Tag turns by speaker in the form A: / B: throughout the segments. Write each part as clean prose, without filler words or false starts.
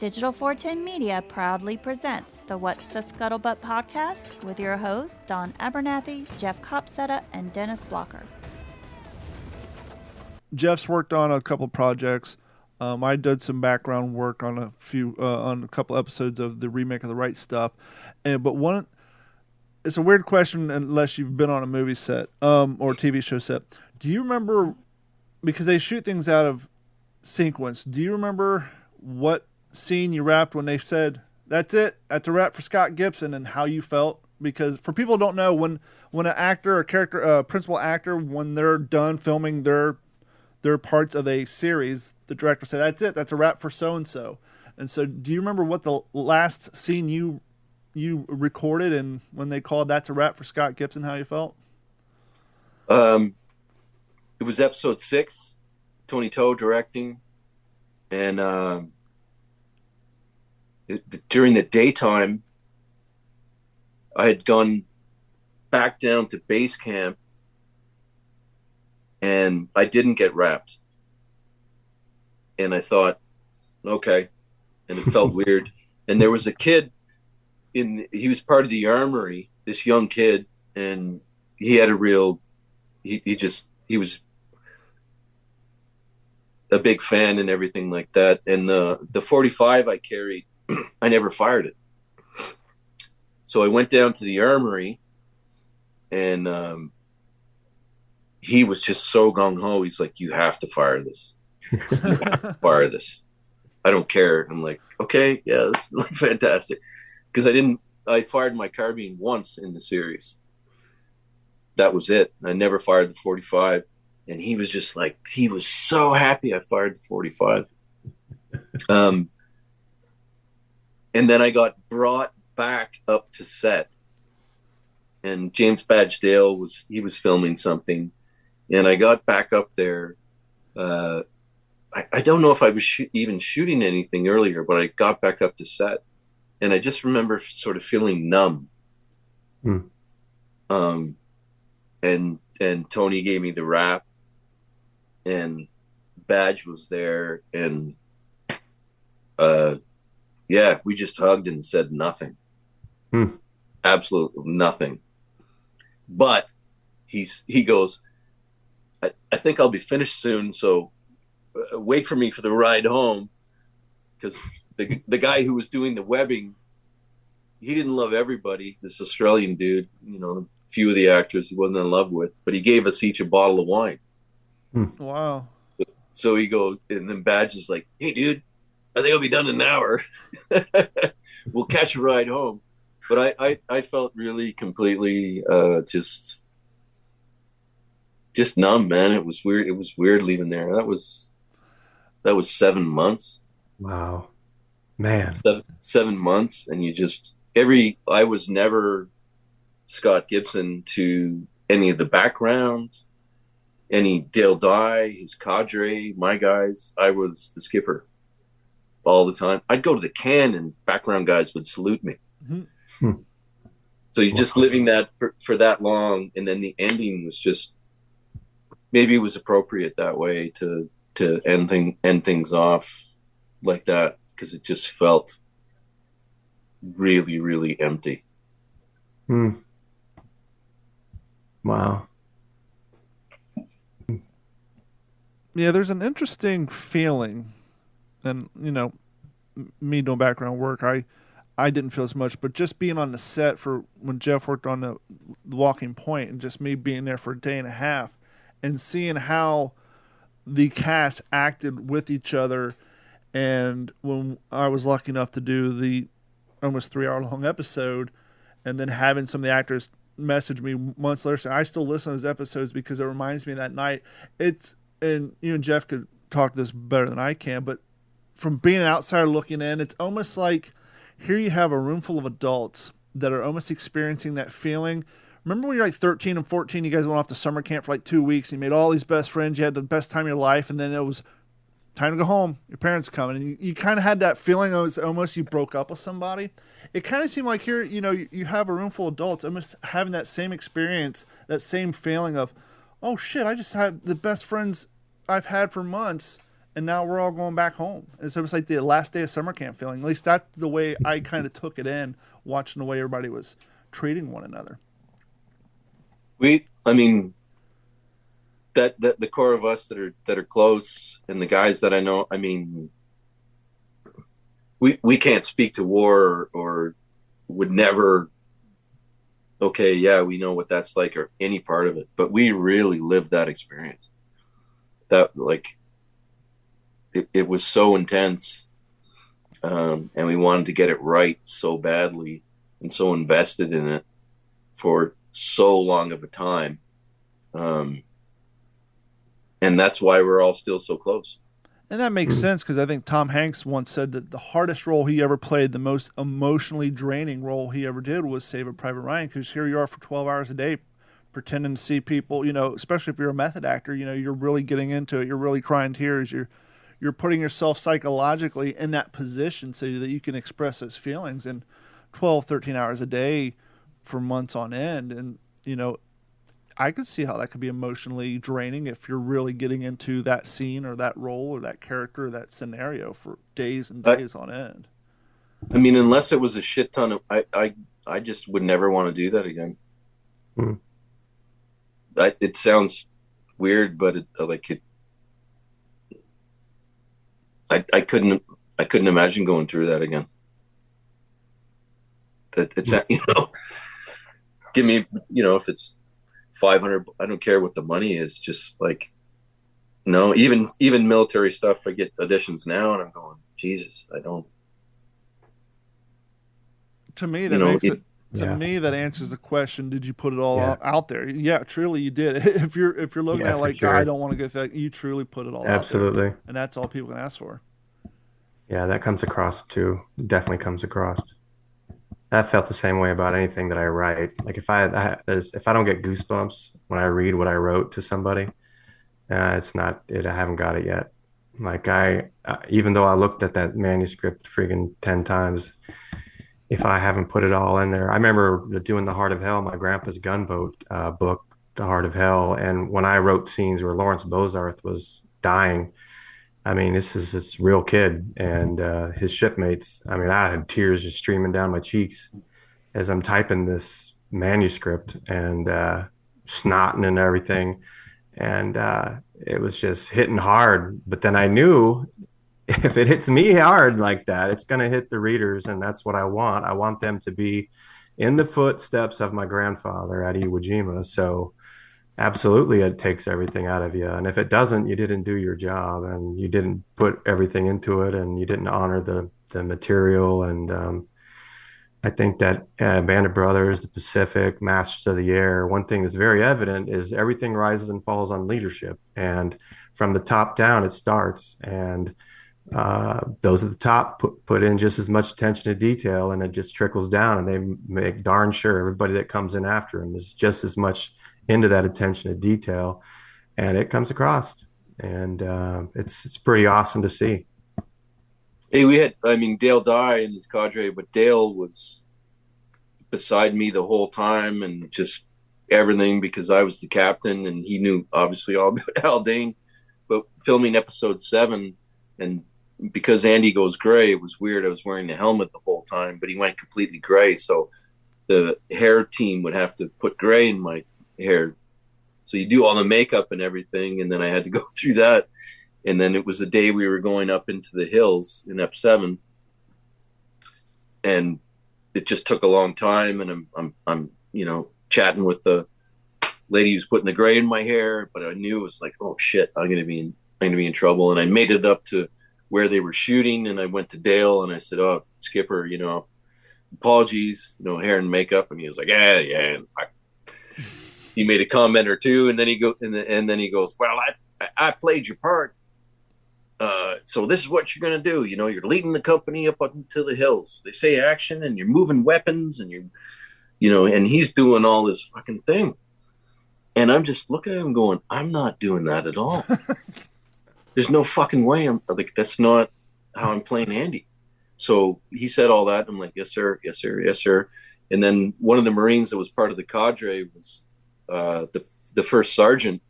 A: Digital 410 Media proudly presents the What's the Scuttlebutt podcast with your hosts, Don Abernathy, Jeff Copsetta, and Dennis Blocker.
B: Jeff's worked on a couple projects. I did some background work on a couple episodes of the remake of The Right Stuff. It's a weird question unless you've been on a movie set or TV show set. Do you remember, because they shoot things out of sequence, do you remember what scene you wrapped when they said, that's it, that's a wrap for Scott Gibson, and how you felt? Because for people who don't know, when an actor or character, principal actor, when they're done filming their parts of a series, the director said, that's it, that's a wrap for so-and-so. And so do you remember what the last scene you recorded, and when they called that's a wrap for Scott Gibson, how you felt?
C: It was episode 6, Tony Toe directing, and during the daytime, I had gone back down to base camp, and I didn't get wrapped. And I thought, okay. And it felt weird. And there was a kid he was part of the armory, this young kid, and he had he was a big fan and everything like that. And the 45 I carried, I never fired it. So I went down to the armory, and he was just so gung-ho. He's like, you have to fire this. You have to fire this. I don't care. I'm like, okay, yeah, that's like fantastic. Because I fired my carbine once in the series. That was it. I never fired the 45. And he was just like, he was so happy I fired the 45. And then I got brought back up to set. And James Badge Dale was filming something. And I got back up there. I don't know if I was even shooting anything earlier, but I got back up to set. And I just remember sort of feeling numb. And Tony gave me the wrap, and Badge was there, and we just hugged and said nothing. Absolutely nothing. But he goes, I think I'll be finished soon, so wait for me for the ride home, because the guy who was doing the webbing, he didn't love everybody. This Australian dude, a few of the actors he wasn't in love with, but he gave us each a bottle of wine.
B: Wow.
C: So he goes, and then Badge is like, hey dude, I think I'll be done in an hour. We'll catch a ride home. But I felt really completely just numb, man. It was weird. It was weird leaving there. That was 7 months.
D: Wow, man.
C: 7 months, and I was never Scott Gibson to any of the background, any Dale Dye, his cadre, my guys. I was the skipper all the time. I'd go to the can, and background guys would salute me. So you're just living that for that long, and then the ending was just, maybe it was appropriate that way to end things off like that, because it just felt really, really empty.
D: Wow.
B: Yeah, there's an interesting feeling, and me doing background work, I didn't feel as much, but just being on the set for when Jeff worked on the Walking Point, and just me being there for a day and a half and seeing how the cast acted with each other. And when I was lucky enough to do the almost 3-hour-long episode, and then having some of the actors message me months later saying, I still listen to those episodes because it reminds me of that night. And you and Jeff could talk this better than I can, but from being an outsider looking in, it's almost like here you have a room full of adults that are almost experiencing that feeling. Remember when you're like 13 and 14, you guys went off to summer camp for like 2 weeks, and you made all these best friends, you had the best time of your life, and then it was time to go home. Your parents are coming, and you kind of had that feeling it was almost you broke up with somebody. It kind of seemed like here, you have a room full of adults almost having that same experience, that same feeling of, oh shit, I just had the best friends I've had for months, and now we're all going back home. And so it's like the last day of summer camp feeling. At least that's the way I kind of took it in, watching the way everybody was treating one another.
C: I mean, that the core of us that are close, and the guys that I know, I mean, we can't speak to war or would never. Okay, yeah, we know what that's like, or any part of it, but we really lived that experience. That, like, it was so intense, and we wanted to get it right so badly, and so invested in it for so long of a time, and that's why we're all still so close.
B: And that makes sense, because I think Tom Hanks once said that the hardest role he ever played, the most emotionally draining role he ever did, was Saving Private Ryan, because here you are for 12 hours a day pretending to see people, especially if you're a method actor, you're really getting into it. You're really crying tears. You're putting yourself psychologically in that position so that you can express those feelings. And 12, 13 hours a day for months on end. And, I could see how that could be emotionally draining if you're really getting into that scene or that role or that character or that scenario for days and days on end.
C: I mean, unless it was a shit ton of, I just would never want to do that again. It sounds weird, but I couldn't imagine going through that again. That it's, give me, if it's 500, I don't care what the money is, just like, no, even military stuff, I get auditions now and I'm going, Jesus, I don't.
B: To me, that me, that answers the question, did you put it all out there? Yeah, truly you did. If you're looking at it like, sure, I don't want to get that, you truly put it all
D: Absolutely.
B: out there. And that's all people can ask for.
D: Yeah, that comes across too. Definitely comes across. I felt the same way about anything that I write. Like if I don't get goosebumps when I read what I wrote to somebody, it's not it. I haven't got it yet. Like even though I looked at that manuscript friggin' 10 times, if I haven't put it all in there, I remember doing The Heart of Hell, my grandpa's gunboat book, The Heart of Hell, and when I wrote scenes where Lawrence Bozarth was dying, I mean, this is this real kid and his shipmates. I mean, I had tears just streaming down my cheeks as I'm typing this manuscript and snotting and everything. And it was just hitting hard. But then I knew if it hits me hard like that, it's going to hit the readers. And that's what I want. I want them to be in the footsteps of my grandfather at Iwo Jima. So absolutely, it takes everything out of you. And if it doesn't, you didn't do your job and you didn't put everything into it and you didn't honor the material. And I think that Band of Brothers, The Pacific, Masters of the Air, one thing that's very evident is everything rises and falls on leadership. And from the top down, it starts. And those at the top put in just as much attention to detail, and it just trickles down, and they make darn sure everybody that comes in after them is just as much into that attention to detail, and it comes across, and it's pretty awesome to see.
C: Hey, Dale died in his cadre, but Dale was beside me the whole time and just everything, because I was the captain and he knew obviously all about Haldane. But filming episode 7, and because Andy goes gray, it was weird. I was wearing the helmet the whole time, but he went completely gray, so the hair team would have to put gray in my hair. So you do all the makeup and everything, and then I had to go through that. And then it was the day we were going up into the hills in Ep7, and it just took a long time. And I'm chatting with the lady who's putting the gray in my hair, but I knew it was like, oh shit, I'm gonna be in trouble. And I made it up to where they were shooting, and I went to Dale and I said, oh, Skipper, apologies, hair and makeup. And he was like, yeah, fuck. He made a comment or two, and then he goes, well, I played your part. So this is what you're going to do. You're leading the company up into the hills. They say action, and you're moving weapons, and and he's doing all this fucking thing. And I'm just looking at him going, I'm not doing that at all. There's no fucking way. I'm like, that's not how I'm playing Andy. So he said all that. I'm like, yes, sir. Yes, sir. Yes, sir. And then one of the Marines that was part of the cadre was the first sergeant,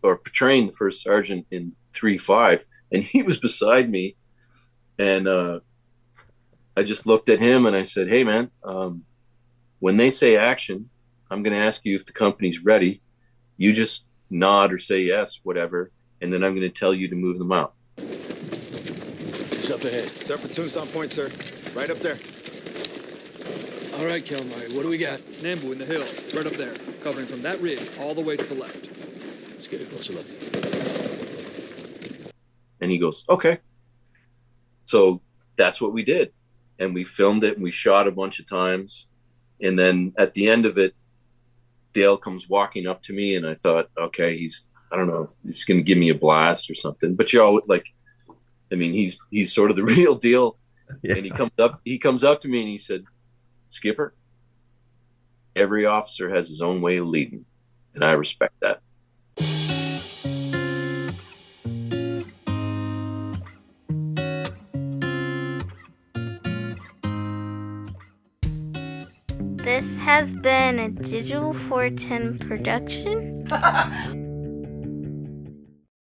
C: or portraying the first sergeant in 3-5. and he was beside me. And I just looked at him and I said, "Hey, man, when they say action, I'm going to ask you if the company's ready. You just nod or say yes, whatever, and then I'm going to tell you to move them out."
E: He's up ahead.
F: Their platoon's on point, sir. Right up there.
E: All right, Kelmar, what do we got?
G: Nambu in the hill, right up there, covering from that ridge all the way to the left.
E: Let's get a closer look.
C: And he goes, "Okay." So that's what we did. And we filmed it and we shot a bunch of times. And then at the end of it, Dale comes walking up to me and I thought, okay, I don't know, he's going to give me a blast or something. But you're all like, I mean, he's sort of the real deal.
D: Yeah.
C: And he comes up to me and he said, "Skipper, every officer has his own way of leading. And I respect that."
H: This has been a Digital 410 production.